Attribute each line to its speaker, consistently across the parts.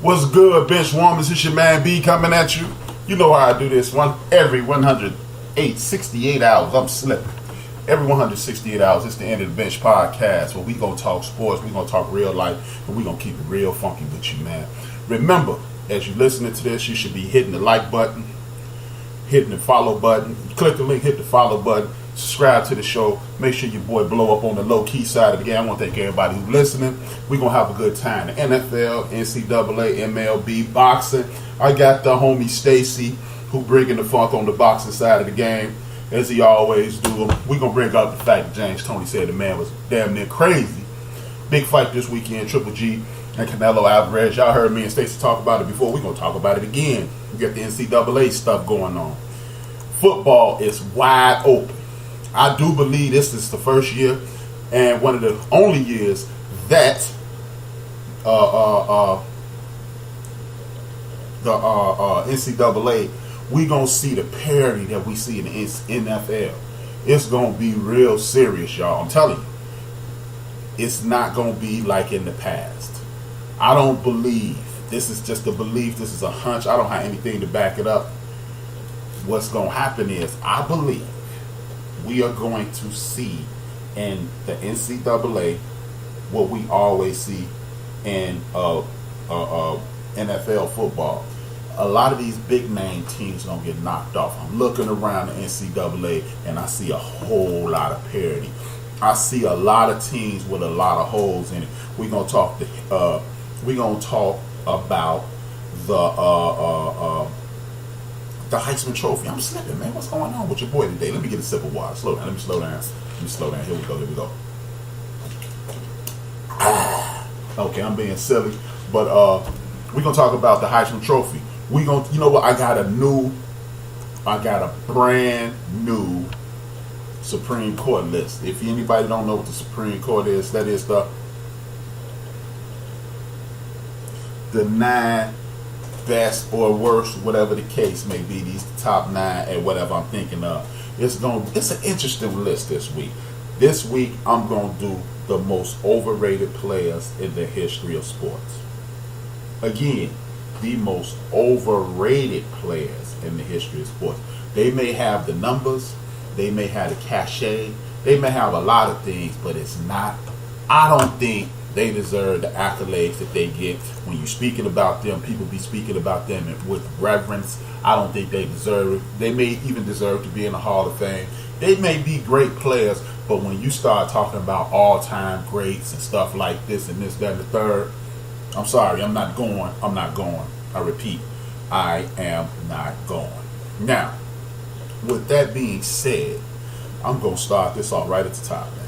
Speaker 1: What's good, bench warmers? It's your man B coming at you. You know how I do this. Every 68 hours. I'm slipping. Every 168 hours, it's the End of the Bench podcast where we gonna talk sports, we gonna talk real life, and we gonna keep it real funky with you, man. Remember, as you listening to this, you should be hitting the like button, hitting the follow button. Click the link, hit the follow button, subscribe to the show. Make sure your boy blow up on the low-key side of the game. I want to thank everybody who's listening. We're going to have a good time. The NFL, NCAA, MLB, boxing. I got the homie Stacy who bringing the funk on the boxing side of the game, as he always do. We're going to bring up the fact that James Toney said the man was damn near crazy. Big fight this weekend, Triple G and Canelo Alvarez. Y'all heard me and Stacy talk about it before. We're going to talk about it again. We got the NCAA stuff going on. Football is wide open. I do believe this is the first year and one of the only years that the NCAA, we gonna see the parity that we see in the NFL. It's gonna be real serious, y'all. I'm telling you, it's not gonna be like in the past. I don't believe, this is just a belief, this is a hunch, I don't have anything to back it up. What's gonna happen is, I believe we are going to see in the NCAA what we always see in NFL football. A lot of these big name teams gonna get knocked off. I'm looking around the NCAA and I see a whole lot of parity. I see a lot of teams with a lot of holes in it. We're gonna talk about the Heisman Trophy. I'm slipping, man. What's going on with your boy today? Let me get a sip of water. Slow down. Let me slow down. Here we go. Okay, I'm being silly, but we're gonna talk about the Heisman Trophy. You know what? I got a brand new Supreme Court list. If anybody don't know what the Supreme Court is, that is the 9 best or worst, whatever the case may be. These top 9 and whatever I'm thinking of. It's an interesting list this week. This week I'm gonna do the most overrated players in the history of sports. Again, the most overrated players in the history of sports. They may have the numbers, they may have the cachet, they may have a lot of things, but it's not. I don't think they deserve the accolades that they get. When you're speaking about them, people be speaking about them with reverence. I don't think they deserve it. They may even deserve to be in the Hall of Fame. They may be great players, but when you start talking about all-time greats and stuff like this and this, that, and the third, I'm sorry, I'm not going. I repeat, I am not going. Now, with that being said, I'm going to start this off right at the top, man.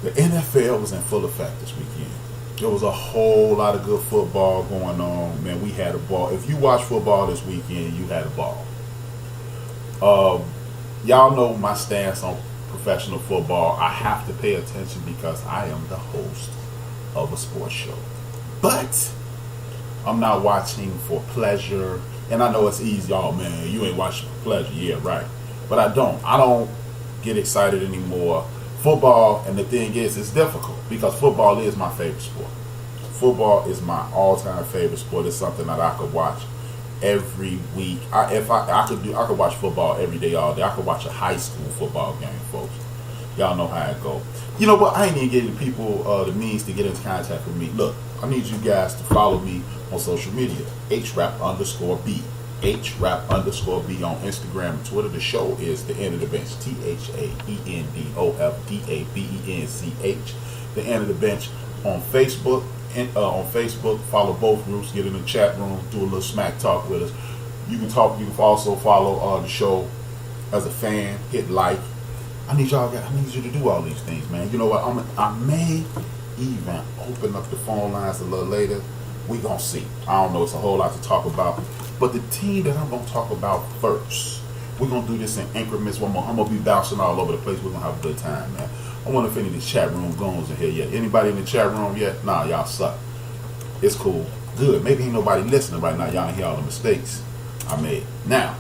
Speaker 1: The NFL was in full effect this weekend. There was a whole lot of good football going on. Man, we had a ball. If you watch football this weekend, you had a ball. Y'all know my stance on professional football. I have to pay attention because I am the host of a sports show. But I'm not watching for pleasure. And I know it's easy. Oh, man, you ain't watching for pleasure. Yeah, right. But I don't get excited anymore. Football, and the thing is, it's difficult because football is my favorite sport. Football is my all-time favorite sport. It's something that I could watch every week. I could watch football every day, all day. I could watch a high school football game, folks. Y'all know how it go. You know what? I ain't even getting people the means to get into contact with me. Look, I need you guys to follow me on social media. HRAP_B. HRAP_B on Instagram and Twitter. The show is The End of the Bench. THAENDOFDABENCH. The End of the Bench on Facebook. Follow both groups. Get in the chat room. Do a little smack talk with us. You can also follow the show as a fan. Hit like. I need you to do all these things, man. You know what? I may even open up the phone lines a little later. We gonna see. I don't know. It's a whole lot to talk about. But the team that I'm going to talk about first, we're going to do this in increments. I'm going to be bouncing all over the place. We're going to have a good time, man. I wonder if any of the chat room goons in here yet. Anybody in the chat room yet? Nah, y'all suck. It's cool. Good. Maybe ain't nobody listening right now. Y'all ain't hear all the mistakes I made. Now,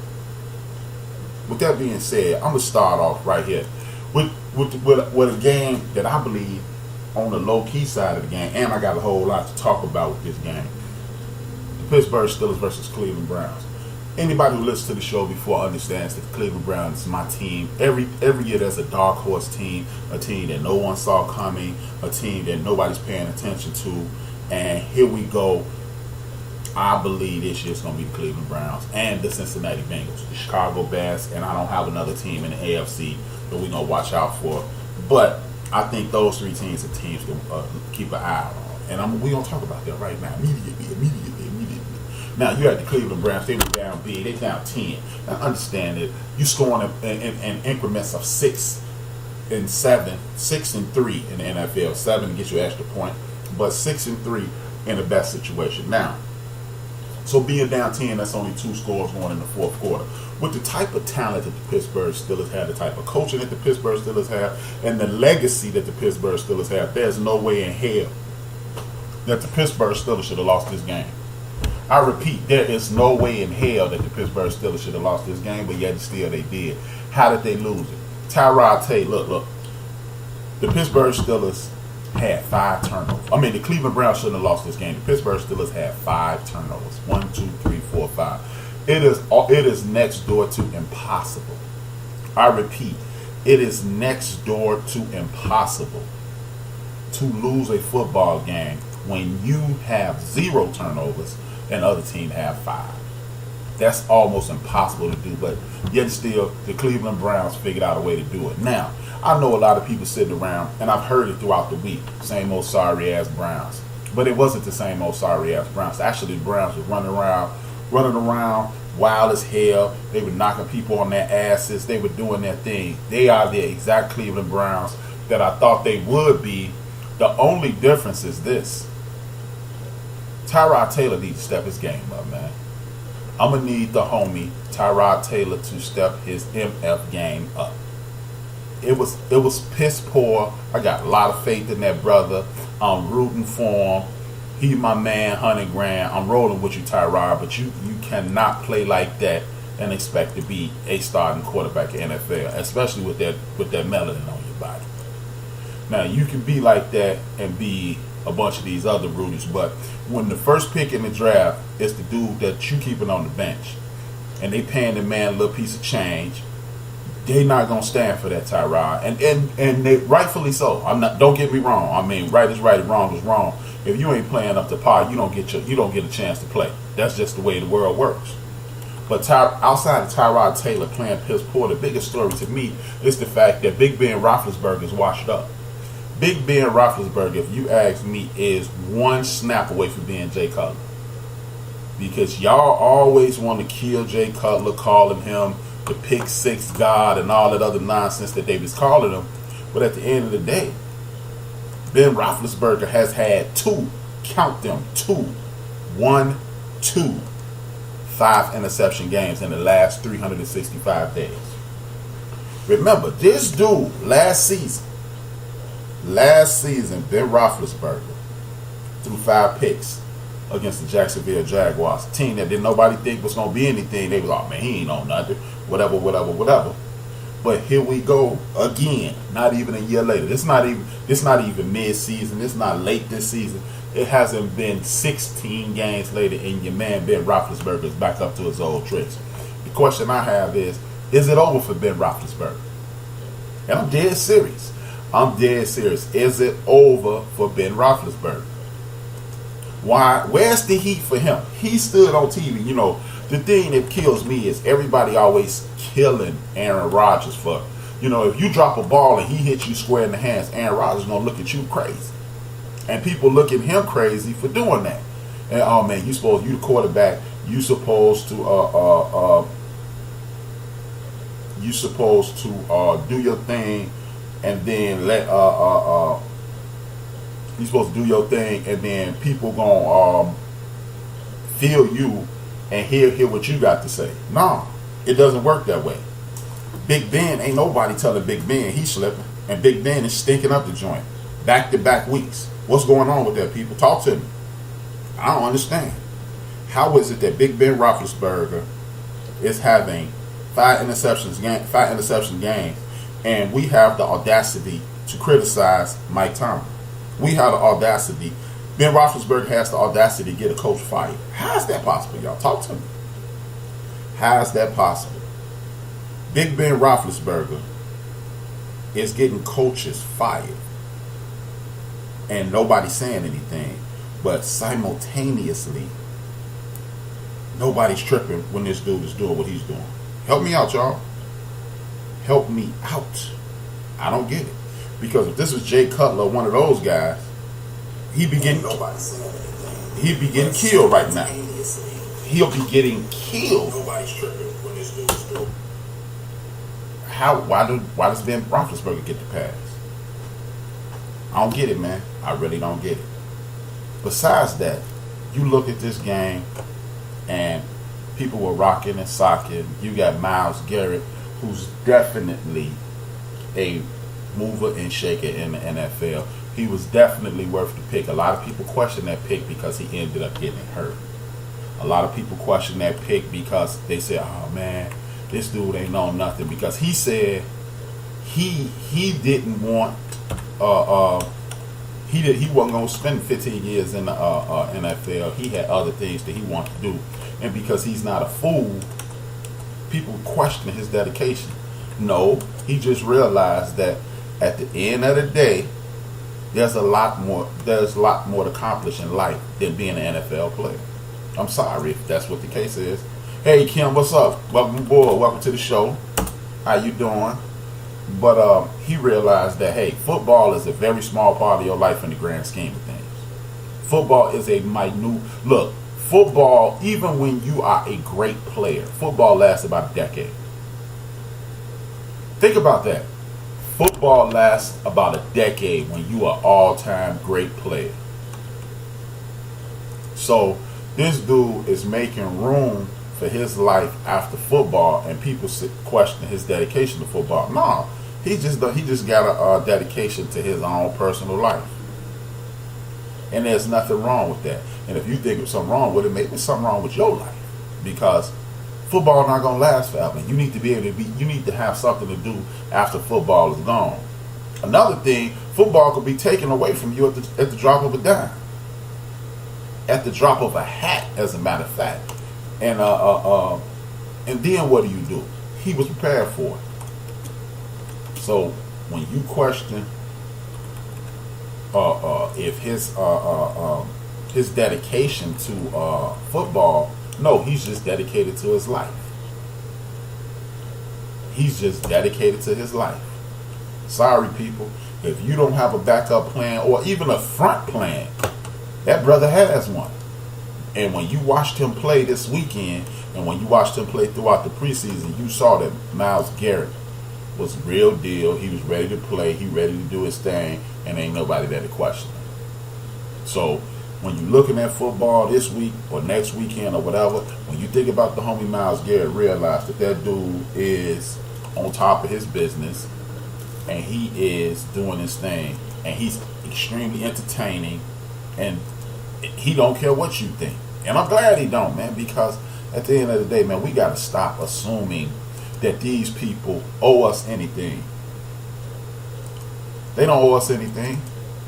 Speaker 1: with that being said, I'm going to start off right here with a game that I believe on the low-key side of the game, and I got a whole lot to talk about with this game. The Pittsburgh Steelers versus Cleveland Browns. Anybody who listens to the show before understands that the Cleveland Browns is my team. Every year there's a dark horse team, a team that no one saw coming, a team that nobody's paying attention to, and here we go. I believe this year's going to be the Cleveland Browns and the Cincinnati Bengals, the Chicago Bears, and I don't have another team in the AFC that we're going to watch out for. But I think those three teams are teams to keep an eye on. And we're going to talk about that right now, immediately. Now, you had the Cleveland Browns. They were down big. They down 10. Now, understand that you scoring in increments of 6 and 7, 6 and 3 in the NFL. 7 to get you an extra point, but 6 and 3 in the best situation. Now, so being down 10, that's only 2 scores going in the fourth quarter. With the type of talent that the Pittsburgh Steelers have, the type of coaching that the Pittsburgh Steelers have, and the legacy that the Pittsburgh Steelers have, there's no way in hell that the Pittsburgh Steelers should have lost this game. I repeat, there is no way in hell that the Pittsburgh Steelers should have lost this game, but yet still they did. How did they lose it? Tyrod Taylor, look. The Pittsburgh Steelers had 5 turnovers. I mean, the Cleveland Browns shouldn't have lost this game. The Pittsburgh Steelers had 5 turnovers. 1, 2, 3, 4, 5. It is next door to impossible. I repeat, it is next door to impossible to lose a football game when you have 0 turnovers and other team have 5. That's almost impossible to do, but yet still, the Cleveland Browns figured out a way to do it. Now, I know a lot of people sitting around, and I've heard it throughout the week, same old sorry-ass Browns. But it wasn't the same old sorry-ass Browns. Actually, the Browns were running around wild as hell. They were knocking people on their asses. They were doing their thing. They are the exact Cleveland Browns that I thought they would be. The only difference is this. Tyrod Taylor needs to step his game up, man. I'm going to need the homie Tyrod Taylor to step his MF game up. It was piss poor. I got a lot of faith in that brother. I'm rooting for him. He's my man, 100 grand. I'm rolling with you, Tyrod, but you cannot play like that and expect to be a starting quarterback in NFL, especially with that melanin on your body. Now, you can be like that and be a bunch of these other Rudies, but when the first pick in the draft is the dude that you keeping on the bench and they paying the man a little piece of change, they not gonna stand for that, Tyrod, and they rightfully so. Don't get me wrong. I mean, right is right and wrong is wrong. If you ain't playing up to par, you don't get a chance to play. That's just the way the world works. But outside of Tyrod Taylor playing piss poor, the biggest story to me is the fact that Big Ben Roethlisberger is washed up. Big Ben Roethlisberger, if you ask me, is one snap away from being Jay Cutler. Because y'all always want to kill Jay Cutler, calling him the pick six god and all that other nonsense that they was calling him. But at the end of the day, Ben Roethlisberger has had 2 5 interception games in the last 365 days. Remember, this dude last season, Ben Roethlisberger threw 5 picks against the Jacksonville Jaguars, a team that didn't nobody think was going to be anything. They was like, man, he ain't on nothing, whatever. But here we go again, not even a year later. It's not even mid-season. It's not late this season. It hasn't been 16 games later, and your man Ben Roethlisberger is back up to his old tricks. The question I have is it over for Ben Roethlisberger? And I'm dead serious. Is it over for Ben Roethlisberger? Why? Where's the heat for him? He stood on TV. You know, the thing that kills me is everybody always killing Aaron Rodgers for, you know, if you drop a ball and he hits you square in the hands, Aaron Rodgers is going to look at you crazy. And people look at him crazy for doing that. And, oh, man, you the quarterback, you supposed to do your thing and then you're supposed to do your thing, and then people gonna feel you and hear what you got to say. No, it doesn't work that way. Big Ben, ain't nobody telling Big Ben he's slipping, and Big Ben is stinking up the joint back-to-back weeks. What's going on with that, people? Talk to me. I don't understand. How is it that Big Ben Roethlisberger is having 5 interception games, and we have the audacity to criticize Mike Tomlin? We have the audacity. Ben Roethlisberger has the audacity to get a coach fired. How is that possible, y'all? Talk to me. How is that possible? Big Ben Roethlisberger is getting coaches fired. And nobody's saying anything. But simultaneously, nobody's tripping when this dude is doing what he's doing. Help me out, y'all. Help me out. I don't get it. Because if this was Jay Cutler, one of those guys, he'd be getting killed right now. He'll be getting killed. Nobody's tripping when this dude is doing. Why does Ben Roethlisberger get the pass? I don't get it, man. I really don't get it. Besides that, you look at this game and people were rocking and socking. You got Myles Garrett, who's definitely a mover and shaker in the NFL. He was definitely worth the pick. A lot of people question that pick because he ended up getting hurt. A lot of people question that pick because they said, oh man, this dude ain't know nothing. Because he said he didn't want he wasn't going to spend 15 years in the NFL. He had other things that he wanted to do. And because he's not a fool, people question his dedication. No, he just realized that at the end of the day, there's a lot more to accomplish in life than being an NFL player. I'm sorry if that's what the case is. Hey Kim, what's up? Welcome aboard. Welcome to the show. How you doing? But he realized that, hey, football is a very small part of your life in the grand scheme of things. Football is a minute... Look, football, even when you are a great player, football lasts about a decade. Think about that. Football lasts about a decade when you are all-time great player. So this dude is making room for his life after football, and people question his dedication to football. No, he just got a dedication to his own personal life, and there's nothing wrong with that. And if you think there's something wrong with it, maybe there's something wrong with your life, because football is not going to last forever. You need to be able to you need to have something to do after football is gone. Another thing, football could be taken away from you at the drop of a dime, at the drop of a hat, as a matter of fact. And then what do? He was prepared for it. So when you question if his dedication to football, no, he's just dedicated to his life. He's just dedicated to his life. Sorry, people. If you don't have a backup plan or even a front plan, that brother has one. And when you watched him play this weekend, and when you watched him play throughout the preseason, you saw that Myles Garrett was real deal. He was ready to play. He ready to do his thing, and ain't nobody there to question him. So when you're looking at football this week or next weekend or whatever, when you think about the homie Myles Garrett, realize that dude is on top of his business, and he is doing his thing, and he's extremely entertaining, and he don't care what you think. And I'm glad he don't, man, because at the end of the day, man, we got to stop assuming that these people owe us anything. They don't owe us anything.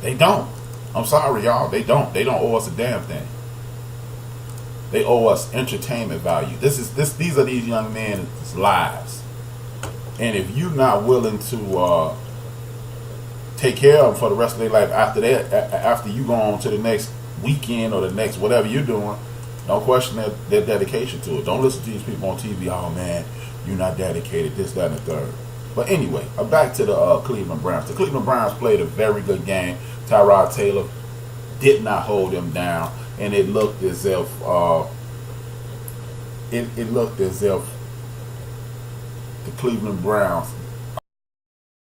Speaker 1: They don't. I'm sorry, y'all. They don't. They don't owe us a damn thing. They owe us entertainment value. These are these young men's lives. And if you're not willing to take care of them for the rest of their life after that, after you go on to the next weekend or the next whatever you're doing, don't question their dedication to it. Don't listen to these people on TV. Oh man, you're not dedicated, this, that, and the third. But anyway, back to the Cleveland Browns. The Cleveland Browns played a very good game. Tyrod Taylor did not hold them down, and it looked as if the Cleveland Browns